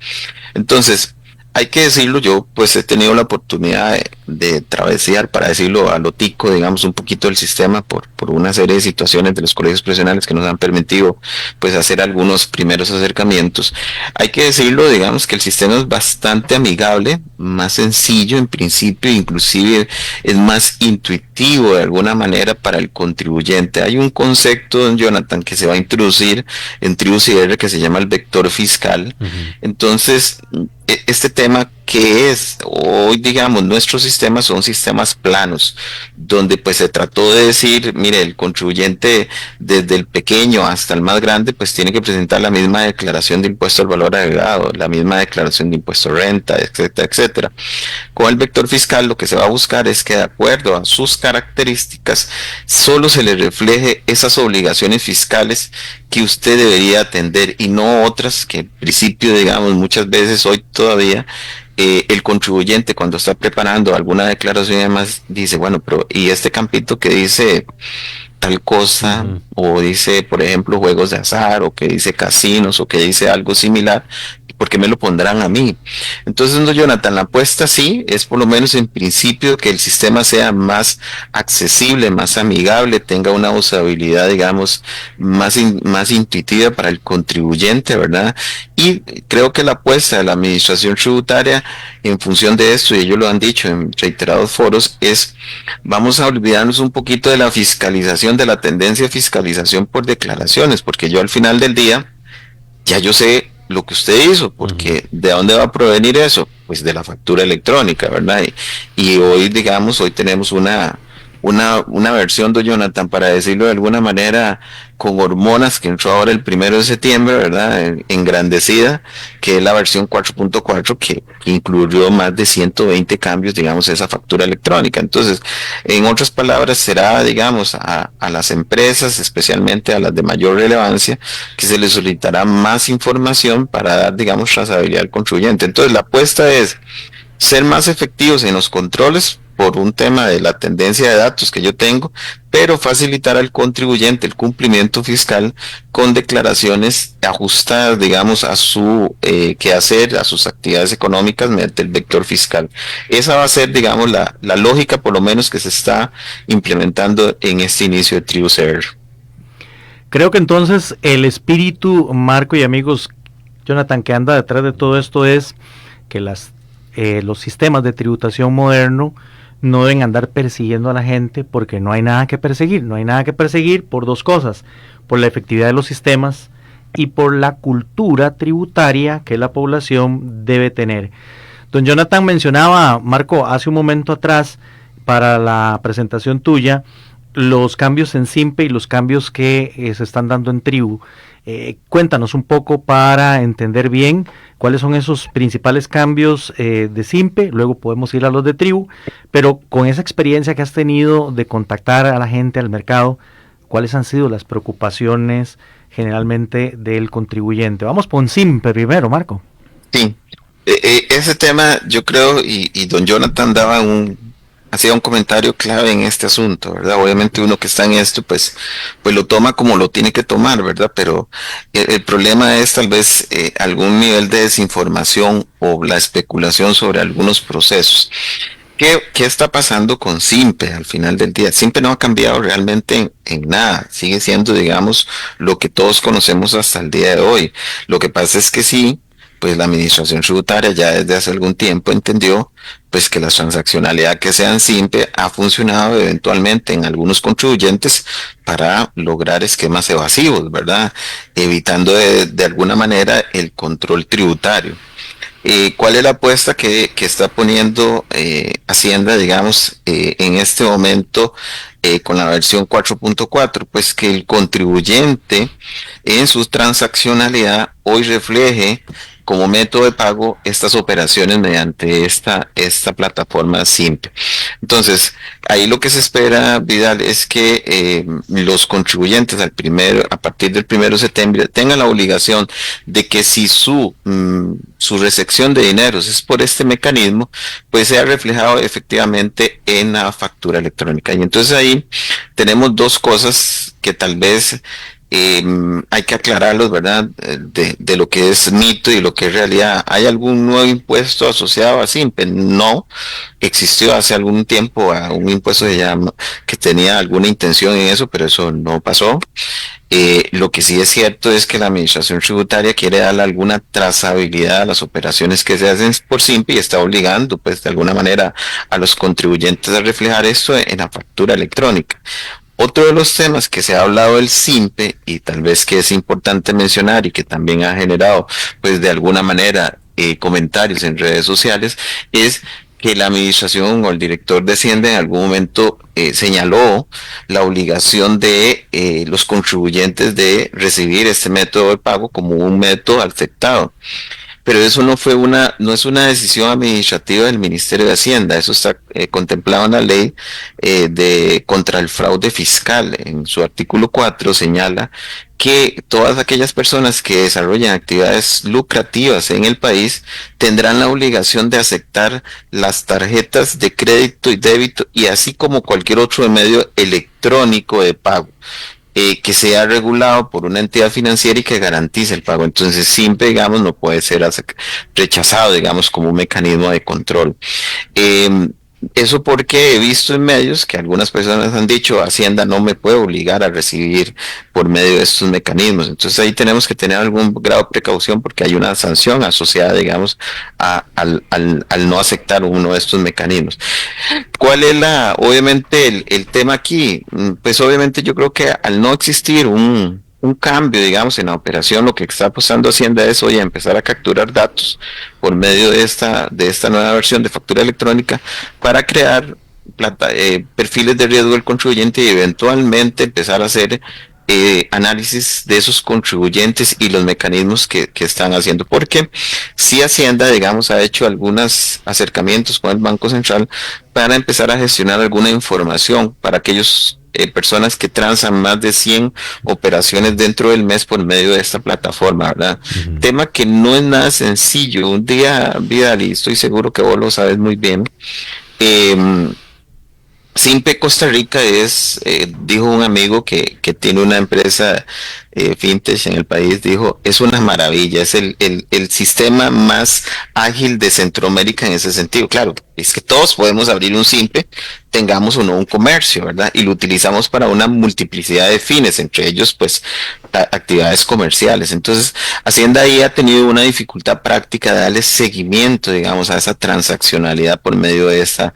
Entonces, hay que decirlo, yo pues he tenido la oportunidad de travesear, para decirlo a lo tico, digamos, un poquito el sistema por una serie de situaciones de los colegios profesionales que nos han permitido pues hacer algunos primeros acercamientos. Hay que decirlo, digamos, que el sistema es bastante amigable, más sencillo en principio, inclusive es más intuitivo de alguna manera para el contribuyente. Hay un concepto, don Jonathan, que se va a introducir en TribuCR que se llama el vector fiscal. Entonces, este tema que es hoy, digamos, nuestros sistemas son sistemas planos, donde pues se trató de decir: mire, el contribuyente desde el pequeño hasta el más grande pues tiene que presentar la misma declaración de impuesto al valor agregado, la misma declaración de impuesto a renta, etcétera, etcétera. Con el vector fiscal lo que se va a buscar es que, de acuerdo a sus características, solo se le refleje esas obligaciones fiscales que usted debería atender, y no otras que en principio, digamos, muchas veces hoy todavía el contribuyente, cuando está preparando alguna declaración y demás, dice: bueno, pero ¿y este campito que dice tal cosa? O dice, por ejemplo, juegos de azar, o que dice casinos, o que dice algo similar, ¿por qué me lo pondrán a mí? Entonces, no, Jonathan, la apuesta sí es, por lo menos en principio, que el sistema sea más accesible, más amigable, tenga una usabilidad, digamos, más intuitiva para el contribuyente, ¿verdad? Y creo que la apuesta de la administración tributaria en función de esto, y ellos lo han dicho en reiterados foros, es: vamos a olvidarnos un poquito de la fiscalización, de la tendencia a fiscalización por declaraciones, porque yo al final del día ya yo sé lo que usted hizo, porque ¿de dónde va a provenir eso? Pues de la factura electrónica, ¿verdad? Y hoy, digamos, hoy tenemos una versión, don Jonathan, para decirlo de alguna manera, con hormonas, que entró ahora el 1 de septiembre, ¿verdad? Engrandecida, que es la versión 4.4, que incluyó más de 120 cambios, digamos, esa factura electrónica. Entonces, en otras palabras, será, digamos, a las empresas, especialmente a las de mayor relevancia, que se les solicitará más información para dar, digamos, trazabilidad al contribuyente. Entonces, la apuesta es ser más efectivos en los controles, por un tema de la tendencia de datos que yo tengo, pero facilitar al contribuyente el cumplimiento fiscal con declaraciones ajustadas, digamos, a su quehacer, a sus actividades económicas mediante el vector fiscal. Esa va a ser, digamos, la lógica, por lo menos, que se está implementando en este inicio de TribuCR. Creo que entonces el espíritu, Marco y amigos, Jonathan, que anda detrás de todo esto es que los sistemas de tributación moderno no deben andar persiguiendo a la gente, porque no hay nada que perseguir. No hay nada que perseguir por dos cosas: por la efectividad de los sistemas y por la cultura tributaria que la población debe tener. Don Jonathan mencionaba, Marco, hace un momento atrás, para la presentación tuya, los cambios en SIMPE y los cambios que se están dando en Tribu. Cuéntanos un poco para entender bien cuáles son esos principales cambios de SIMPE, luego podemos ir a los de Tribu, pero con esa experiencia que has tenido de contactar a la gente, al mercado, ¿cuáles han sido las preocupaciones generalmente del contribuyente? Vamos con SIMPE primero, Marco. Sí, ese tema yo creo, y don Jonathan hacía un comentario clave en este asunto, ¿verdad? Obviamente uno que está en esto, pues lo toma como lo tiene que tomar, ¿verdad? Pero el problema es tal vez algún nivel de desinformación o la especulación sobre algunos procesos. ¿Qué está pasando con Simpe al final del día? Simpe no ha cambiado realmente en nada, sigue siendo, digamos, lo que todos conocemos hasta el día de hoy. Lo que pasa es que sí, pues la administración tributaria ya desde hace algún tiempo entendió pues que la transaccionalidad que sea en Simpe ha funcionado eventualmente en algunos contribuyentes para lograr esquemas evasivos, ¿verdad? Evitando de alguna manera el control tributario. ¿Cuál es la apuesta que está poniendo Hacienda, digamos, en este momento con la versión 4.4? Pues que el contribuyente en su transaccionalidad hoy refleje como método de pago estas operaciones mediante esta plataforma Simpe. Entonces, ahí lo que se espera, Vidal, es que los contribuyentes a partir del 1 de septiembre tengan la obligación de que si su recepción de dineros es por este mecanismo, pues sea reflejado efectivamente en la factura electrónica. Y entonces ahí tenemos dos cosas que tal vez hay que aclararlos, ¿verdad? De lo que es mito y lo que es realidad. ¿Hay algún nuevo impuesto asociado a Simpe? No. Existió hace algún tiempo un impuesto que tenía alguna intención en eso, pero eso no pasó. Lo que sí es cierto es que la administración tributaria quiere darle alguna trazabilidad a las operaciones que se hacen por Simpe y está obligando, pues, de alguna manera a los contribuyentes a reflejar esto en la factura electrónica. Otro de los temas que se ha hablado del Simpe y tal vez que es importante mencionar y que también ha generado pues de alguna manera comentarios en redes sociales es que la administración o el director de Hacienda en algún momento señaló la obligación de los contribuyentes de recibir este método de pago como un método aceptado. Pero eso no es una decisión administrativa del Ministerio de Hacienda, eso está contemplado en la ley contra el fraude fiscal. En su artículo 4 señala que todas aquellas personas que desarrollan actividades lucrativas en el país tendrán la obligación de aceptar las tarjetas de crédito y débito y así como cualquier otro medio electrónico de pago. Que sea regulado por una entidad financiera y que garantice el pago. Entonces, Simpe, digamos, no puede ser rechazado, digamos, como un mecanismo de control. Eso porque he visto en medios que algunas personas han dicho, Hacienda no me puede obligar a recibir por medio de estos mecanismos. Entonces ahí tenemos que tener algún grado de precaución porque hay una sanción asociada, digamos, al no aceptar uno de estos mecanismos. ¿Cuál es obviamente el tema aquí? Pues obviamente yo creo que al no existir un cambio, digamos, en la operación, lo que está apostando Hacienda es hoy a empezar a capturar datos por medio de esta nueva versión de factura electrónica para crear perfiles de riesgo del contribuyente y eventualmente empezar a hacer análisis de esos contribuyentes y los mecanismos que están haciendo, porque si Hacienda, digamos, ha hecho algunos acercamientos con el Banco Central para empezar a gestionar alguna información para aquellos personas que transan más de 100 operaciones dentro del mes por medio de esta plataforma, ¿verdad? Uh-huh. Tema que no es nada sencillo. Un día, Vidal, y estoy seguro que vos lo sabes muy bien, Simpe Costa Rica dijo un amigo que tiene una empresa fintech en el país, dijo, es una maravilla, es el sistema más ágil de Centroamérica en ese sentido. Claro, es que todos podemos abrir un Simpe, tengamos o no un comercio, ¿verdad? Y lo utilizamos para una multiplicidad de fines, entre ellos, pues, actividades comerciales. Entonces, Hacienda ahí ha tenido una dificultad práctica de darle seguimiento, digamos, a esa transaccionalidad por medio de esta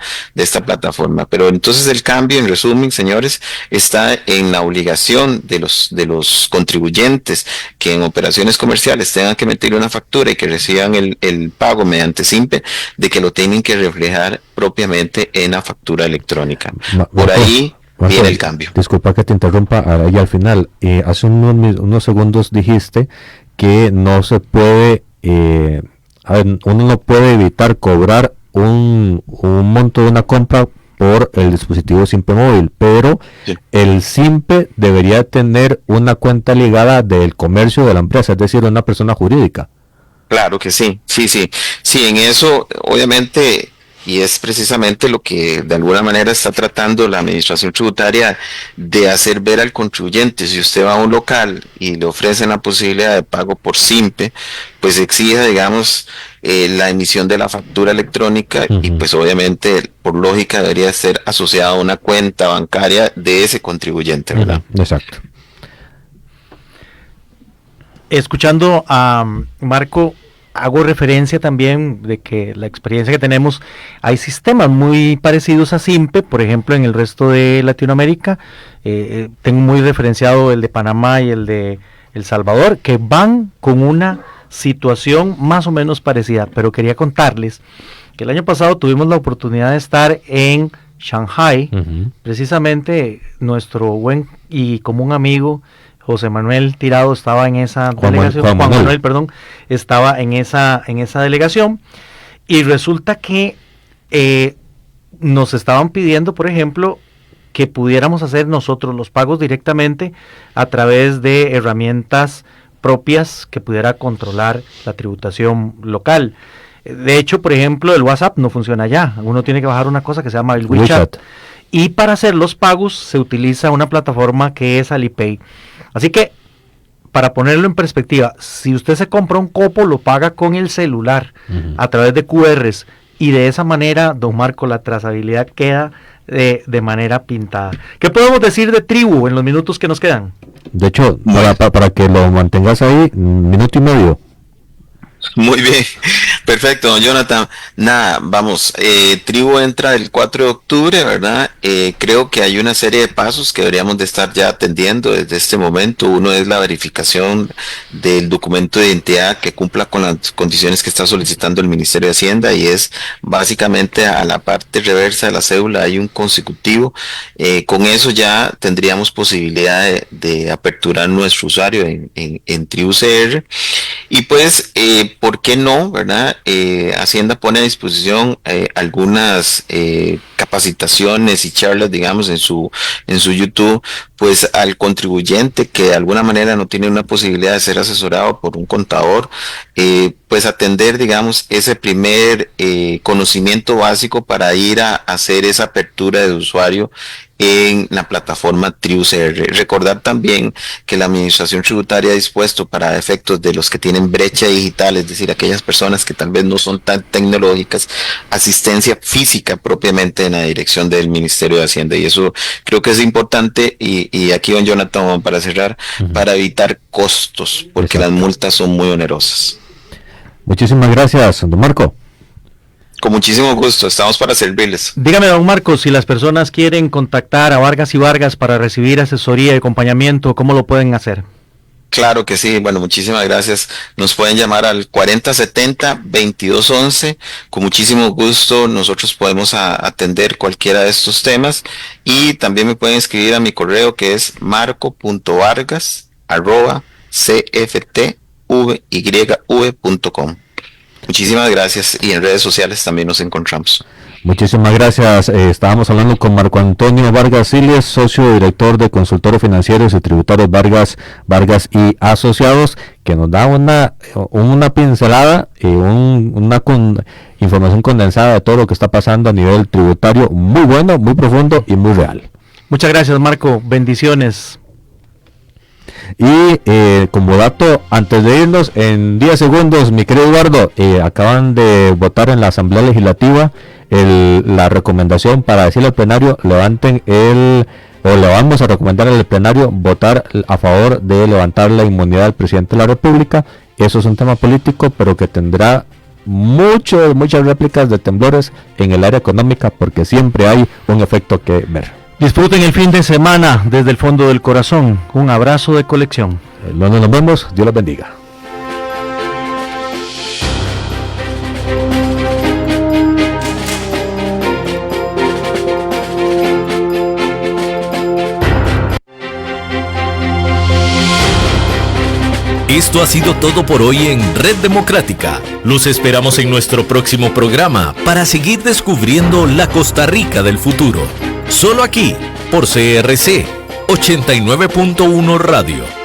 plataforma. Pero entonces el cambio, en resumen, señores, está en la obligación de los contribuyentes que en operaciones comerciales tengan que meter una factura y que reciban el pago mediante Simpe, de que lo tienen que reflejar propiamente en la factura electrónica. Por ahí viene el cambio. Disculpa que te interrumpa ahí al final. Hace unos segundos dijiste que no se puede, uno no puede evitar cobrar un monto de una compra por el dispositivo Simpe móvil, pero sí, el Simpe debería tener una cuenta ligada del comercio de la empresa, es decir, una persona jurídica. Claro que sí, sí, en eso obviamente y es precisamente lo que de alguna manera está tratando la administración tributaria de hacer ver al contribuyente. Si usted va a un local y le ofrecen la posibilidad de pago por SIMPE, pues exija, digamos, la emisión de la factura electrónica y pues obviamente por lógica debería ser asociada a una cuenta bancaria de ese contribuyente, ¿verdad? Exacto. Escuchando a Marco, hago referencia también de que la experiencia que tenemos, hay sistemas muy parecidos a SIMPE, por ejemplo, en el resto de Latinoamérica. Tengo muy referenciado el de Panamá y el de El Salvador, que van con una situación más o menos parecida, pero quería contarles que el año pasado tuvimos la oportunidad de estar en Shanghai, precisamente nuestro buen y común amigo José Manuel Tirado estaba en esa delegación, Juan Manuel, perdón, estaba en esa delegación, y resulta que nos estaban pidiendo, por ejemplo, que pudiéramos hacer nosotros los pagos directamente a través de herramientas propias que pudiera controlar la tributación local. De hecho, por ejemplo, el WhatsApp no funciona allá. Uno tiene que bajar una cosa que se llama el WeChat. Y para hacer los pagos se utiliza una plataforma que es Alipay. Así que, para ponerlo en perspectiva, si usted se compra un copo, lo paga con el celular a través de QRs, y de esa manera, don Marco, la trazabilidad queda de manera pintada. ¿Qué podemos decir de Tribu en los minutos que nos quedan? De hecho, para que lo mantengas ahí, 1 minuto y medio. Muy bien, perfecto, don Jonathan. Nada, vamos, Tribu entra el 4 de octubre, ¿verdad? Creo que hay una serie de pasos que deberíamos de estar ya atendiendo desde este momento. Uno es la verificación del documento de identidad que cumpla con las condiciones que está solicitando el Ministerio de Hacienda, y es básicamente a la parte reversa de la cédula hay un consecutivo. Con eso ya tendríamos posibilidad de aperturar nuestro usuario en Tribu CR, y pues ¿por qué no, verdad? Hacienda pone a disposición algunas capacitaciones y charlas, digamos, en su YouTube, pues al contribuyente que de alguna manera no tiene una posibilidad de ser asesorado por un contador, pues atender, digamos, ese primer conocimiento básico para ir a hacer esa apertura de usuario en la plataforma Tribu CR. Recordar también que la administración tributaria ha dispuesto, para efectos de los que tienen brecha digital, es decir, aquellas personas que tal vez no son tan tecnológicas, asistencia física propiamente en la dirección del Ministerio de Hacienda, y eso creo que es importante, y aquí, don Jonathan, para cerrar, para evitar costos, porque las multas son muy onerosas. Muchísimas gracias, don Marco. Con muchísimo gusto, estamos para servirles. Dígame, don Marcos, si las personas quieren contactar a Vargas y Vargas para recibir asesoría y acompañamiento, ¿cómo lo pueden hacer? Claro que sí, bueno, muchísimas gracias. Nos pueden llamar al 4070-2211, con muchísimo gusto nosotros podemos atender cualquiera de estos temas, y también me pueden escribir a mi correo, que es marco.vargas@cftvyv.com. Muchísimas gracias, y en redes sociales también nos encontramos. Muchísimas gracias. Estábamos hablando con Marco Antonio Vargas Siles, socio director de Consultores Financieros y Tributarios Vargas y Asociados, que nos da una pincelada y una información condensada de todo lo que está pasando a nivel tributario, muy bueno, muy profundo y muy real. Muchas gracias, Marco. Bendiciones. Y como dato, antes de irnos, en 10 segundos, mi querido Eduardo, acaban de votar en la Asamblea Legislativa la recomendación para decirle al plenario, le vamos a recomendar al plenario votar a favor de levantar la inmunidad del presidente de la República. Eso es un tema político, pero que tendrá muchas réplicas de temblores en el área económica, porque siempre hay un efecto que ver. Disfruten el fin de semana desde el fondo del corazón. Un abrazo de colección. Nos vemos. Dios los bendiga. Esto ha sido todo por hoy en Red Democrática. Los esperamos en nuestro próximo programa para seguir descubriendo la Costa Rica del futuro. Solo aquí, por CRC 89.1 Radio.